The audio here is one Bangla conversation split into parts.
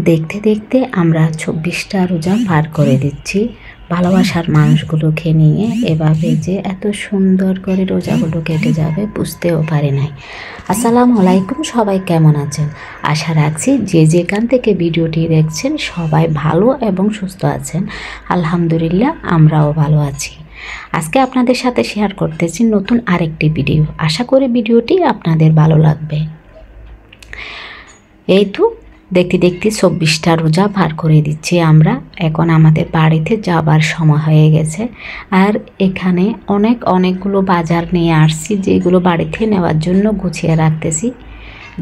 দেখতে দেখতে আমরা ২৪টা রোজা পার করে দিচ্ছি ভালোবাসার মানুষগুলোকে নিয়ে। এভাবে যে এত সুন্দর করে রোজাগুলো কেটে যাবে বুঝতেও পারি নাই। আসসালামু আলাইকুম, সবাই কেমন আছেন? আশা রাখছি যে যেখান থেকে ভিডিওটি দেখছেন সবাই ভালো এবং সুস্থ আছেন। আলহামদুলিল্লাহ, আমরাও ভালো আছি। আজকে আপনাদের সাথে শেয়ার করতেছি নতুন আরেকটি ভিডিও। আশা করি ভিডিওটি আপনাদের ভালো লাগবে। এই তো দেখতে দেখতে ২৪টা রোজা পার করে দিচ্ছি আমরা। এখন আমাদের বাড়িতে যাবার সময় হয়ে গেছে। আর এখানে অনেকগুলো বাজার নিয়ে আসছি, যেগুলো বাড়িতে নেওয়ার জন্য গুছিয়ে রাখতেছি।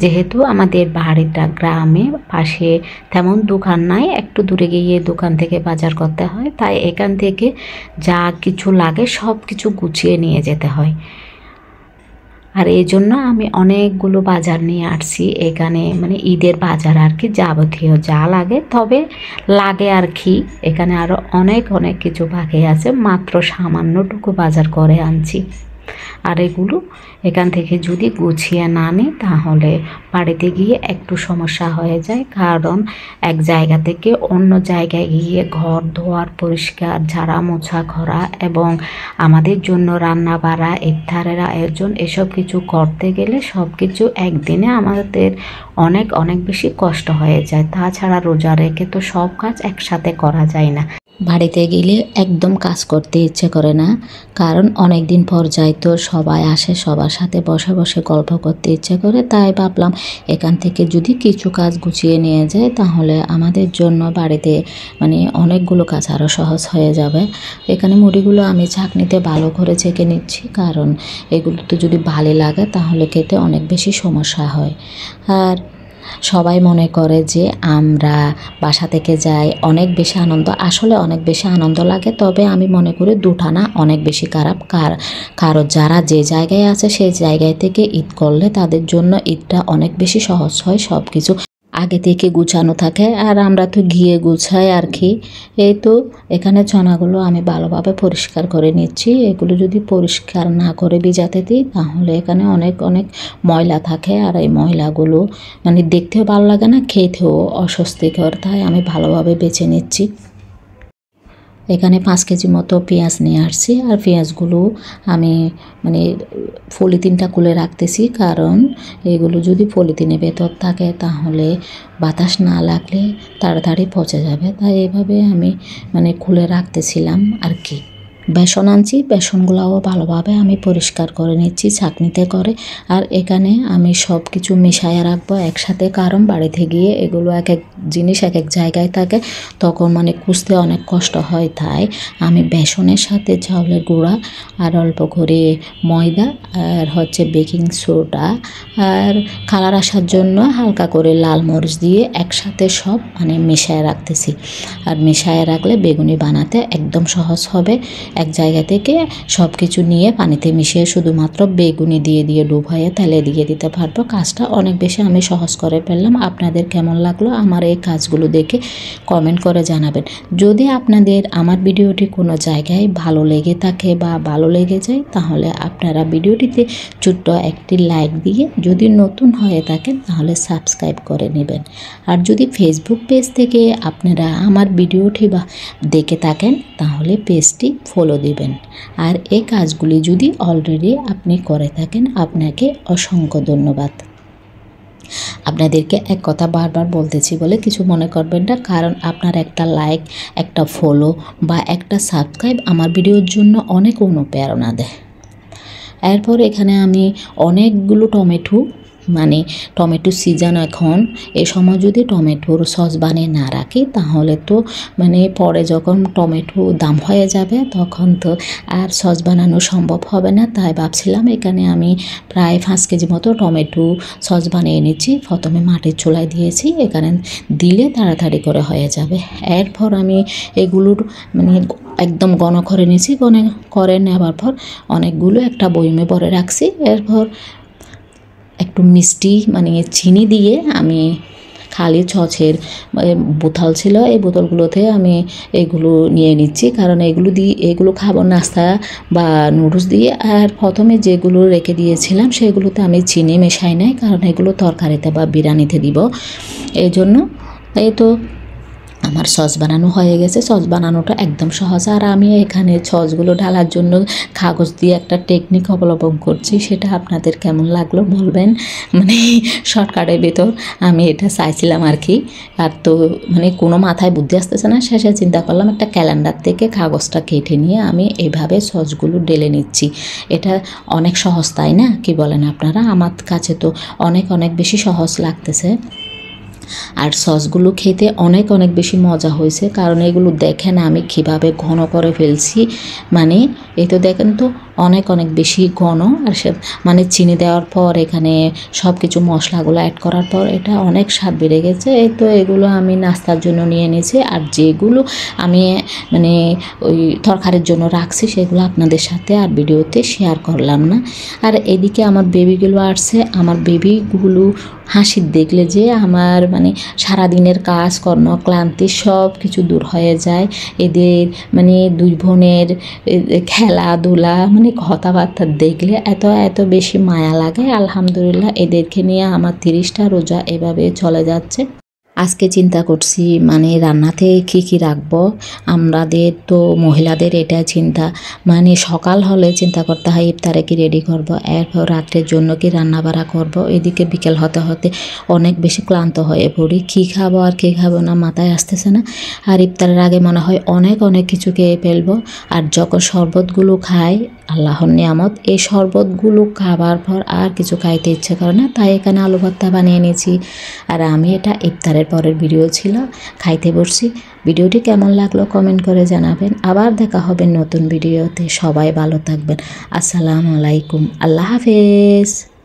যেহেতু আমাদের বাড়িটা গ্রামে, পাশে তেমন দোকান নাই, একটু দূরে গিয়ে দোকান থেকে বাজার করতে হয়, তাই এখান থেকে যা কিছু লাগে সব কিছু গুছিয়ে নিয়ে যেতে হয়। আর এই জন্য আমি অনেকগুলো বাজার নিয়ে আসছি এখানে, মানে ঈদের বাজার আর কি, যাবতীয় যা লাগে। তবে লাগে আর কি, এখানে আরও অনেক কিছু বাকি আছে, মাত্র সামান্যটুকু বাজার করে আনছি। আর এগুলো এখান থেকে যদি গুছিয়ে না নিই তাহলে বাড়িতে গিয়ে একটু সমস্যা হয়ে যায়, কারণ এক জায়গা থেকে অন্য জায়গায় গিয়ে ঘর ধোয়ার, পরিষ্কার, ঝাড়া মোছা করা এবং আমাদের জন্য রান্না বাড়া, ইফতারের আয়োজন, এসব কিছু করতে গেলে সব কিছু একদিনে আমাদের অনেক বেশি কষ্ট হয়ে যায়। তাছাড়া রোজা রেখে তো সব কাজ একসাথে করা যায় না। বাড়িতে গেলে একদম কাজ করতে ইচ্ছে করে না, কারণ অনেক দিন পর যাই তো, সবাই আসে, সবার সাথে বসে বসে গল্প করতে ইচ্ছে করে। তাই ভাবলাম এখান থেকে যদি কিছু কাজ গুছিয়ে নিয়ে যায় তাহলে আমাদের জন্য বাড়িতে মানে অনেকগুলো কাজ আরও সহজ হয়ে যাবে। এখানে মুড়িগুলো আমি ছাঁকনিতে ভালো করে ছেঁকে নিচ্ছি, কারণ এগুলো তো যদি ভালো লাগে তাহলে খেতে অনেক বেশি সমস্যা হয়। আর সবাই মনে করে যে আমরা বাসা থেকে যাই অনেক বেশি আনন্দ, আসলে অনেক বেশি আনন্দ লাগে। তবে আমি মনে করি দুটা না, অনেক বেশি খারাপ। কারো যারা যে জায়গায় আছে সেই জায়গায় থেকে ঈদ করলে তাদের জন্য ঈদটা অনেক বেশি সহজ হয়, সব কিছু আগে থেকে গুছানো থাকে। আর আমরা তো গিয়ে গুছাই আর কি। এই তো এখানে চনাগুলো আমি ভালোভাবে পরিষ্কার করে নিচ্ছি। এগুলো যদি পরিষ্কার না করে ভিজাতে দিই তাহলে এখানে অনেক ময়লা থাকে, আর এই ময়লাগুলো মানে দেখতেও ভালো লাগে না, খেতেও অস্বস্তিকর। তাই আমি ভালোভাবে বেছে নিচ্ছি। এখানে 5 কেজি মতো পেঁয়াজ নিয়ে আসছি, আর পেঁয়াজগুলো আমি মানে পলিথিনটা খুলে রাখতেছি, কারণ এগুলো যদি পলিথিনের ভেতর থাকে তাহলে বাতাস না লাগলে তাড়াতাড়ি পচে যাবে। তাই এভাবে আমি মানে খুলে রাখতেছিলাম আর কি। বেসন আনছি, বেসনগুলোও ভালোভাবে আমি পরিষ্কার করে নিচ্ছি ছাঁকনিতে করে। আর এখানে আমি সব কিছু মিশাইয়া রাখবো একসাথে, কারণ বাড়িতে গিয়ে এগুলো এক জিনিস এক জায়গায় থাকে, তখন মানে খুঁজতে অনেক কষ্ট হয়। তাই আমি বেসনের সাথে চাউলের গুঁড়া আর অল্প করে ময়দা আর বেকিং সোডা আর কালার আসার জন্য হালকা করে লাল মরিচ দিয়ে একসাথে সব মানে মিশায় রাখতেছি। আর মিশায় রাখলে বেগুনি বানাতে একদম সহজ হবে। এক জায়গা থেকে সব কিছু নিয়ে পানিতে মিশিয়ে শুধুমাত্র বেগুনি দিয়ে ডুবাইয়ে তেলে দিয়ে দিতে পারবো। কাজটা অনেক বেশি আমি সহজ করে ফেললাম। আপনাদের কেমন লাগলো আমার এই কাজগুলো দেখে কমেন্ট করে জানাবেন। যদি আপনাদের আমার ভিডিওটি কোনো জায়গায় ভালো লেগে থাকে বা ভালো লেগে যায় তাহলে আপনারা ভিডিওটিতে ছোট্ট একটি লাইক দিয়ে, যদি নতুন হয়ে থাকেন তাহলে সাবস্ক্রাইব করে নেবেন। আর যদি ফেসবুক পেজ থেকে আপনারা আমার ভিডিওটি বা দেখে থাকেন তাহলে পেজটি ফলো দিবেন। আর এই কাজগুলি যদি অলরেডি আপনি করে থাকেন আপনাকে অসংখ্য ধন্যবাদ। আপনাদেরকে এক কথা বারবার বলতেছি বলে কিছু মনে করবেন না, কারণ আপনার একটা লাইক, একটা ফলো বা একটা সাবস্ক্রাইব আমার ভিডিওর জন্য অনেক অনুপ্রেরণা দেয়। এরপর এখানে আমি অনেকগুলো টমেটো সিজন, এখন এ সময় যদি টমেটোর সস বানিয়ে না রাখি তাহলে তো মানে পরে যখন টমেটো দাম হয়ে যাবে তখন তো আর সস বানানো সম্ভব হবে না। তাই ভাবছিলাম এখানে আমি প্রায় 5 কেজি মতো টমেটো সস বানিয়ে নিচ্ছি। প্রথমে মাটির চুলায় দিয়েছি, এখানে দিলে তাড়াতাড়ি করে হয়ে যাবে। এরপর আমি এগুলোর মানে একদম ঘন করে নিয়েছি। করে নেওয়ার পর অনেকগুলো একটা বয়মে ভরে রাখছি। এরপর একটু মিষ্টি মানে চিনি দিয়ে আমি খালি ছচের বোতল ছিল, এই বোতলগুলোতে আমি এগুলো নিয়ে নিচ্ছি, কারণ এগুলো খাবো নাস্তা বা নুডলস দিয়ে। আর প্রথমে যেগুলো রেখে দিয়েছিলাম সেগুলোতে আমি চিনি মেশাই নাই, কারণ এগুলো তরকারিতে বা বিরিয়ানিতে দিব, এই জন্য। এই তো আমার সস বানানো হয়ে গেছে। সস বানানোটা একদম সহজ। আর আমি এখানে সসগুলো ঢালার জন্য কাগজ দিয়ে একটা টেকনিক অবলম্বন করছি, সেটা আপনাদের কেমন লাগলো বলবেন। মানে শর্টকাটের ভিতর আমি এটা চাইছিলাম আর কি। আর তো মানে কোনো মাথায় বুদ্ধি আসতেছে না, শেষে চিন্তা করলাম একটা ক্যালেন্ডার থেকে কাগজটা কেটে নিয়ে আমি এইভাবে সসগুলো ঢেলে নিচ্ছি। এটা অনেক সহজ, তাই না? কি বলেন আপনারা? আমার কাছে তো অনেক অনেক বেশি সহজ লাগতেছে। আর সসগুলো খেতে অনেক অনেক বেশি মজা হয়েছে, কারণ এগুলো দেখেন আমি কীভাবে ঘন করে ফেলছি। মানে এই তো দেখেন তো অনেক অনেক বেশি ঘন। আর সে মানে চিনি দেওয়ার পর এখানে সব কিছু মশলাগুলো অ্যাড করার পর এটা অনেক স্বাদ বেড়ে গেছে। এই তো এগুলো আমি নাস্তার জন্য নিয়ে নিয়েছি। আর যেগুলো আমি মানে ওই তরকারির জন্য রাখছি সেগুলো আপনাদের সাথে আর ভিডিওতে শেয়ার করলাম না। আর এদিকে আমার বেবিগুলো আসছে। আমার বেবিগুলো হাসি দেখলে যে আমার মানে সারাদিনের কাজকর্ম ক্লান্তি সব কিছু দূর হয়ে যায়। এদের মানে দুই বোনের খেলাধুলা মানে কথাবার্তা দেখলে এত এত বেশি মায়া লাগে। আলহামদুলিল্লাহ এদেরকে নিয়ে আমার 30টা রোজা এভাবে চলে যাচ্ছে। আজকে চিন্তা করছি মানে রান্নাতে কি রাখবো। আমাদের তো মহিলাদের এটা চিন্তা, মানে সকাল হলে চিন্তা করতে হয় ইফতারে কি রেডি করব, এরপর রাত্রের জন্য কি রান্না বাড়া করব। এদিকে বিকেল হতে হতে অনেক বেশি ক্লান্ত হয়ে পড়ি। কী খাবো আর কী খাবো না মাথায় আসতেছে না। আর ইফতারের আগে মনে হয় অনেক অনেক কিছু খেয়ে ফেলবো। আর যখন শরবতগুলো খাই, আল্লাহর নিয়ামত, এই শরবতগুলো খাবার পর আর কিছু খাইতে ইচ্ছে করে না। তাই এখানে আলু ভর্তা বানিয়ে নিয়েছি। আর আমি এটা ইফতারের পরের ভিডিও ছিল, খাইতে বসছি। ভিডিওটি কেমন লাগলো কমেন্ট করে জানাবেন। আবার দেখা হবে নতুন ভিডিওতে। সবাই ভালো থাকবেন। আসসালামু আলাইকুম। আল্লাহ হাফেজ।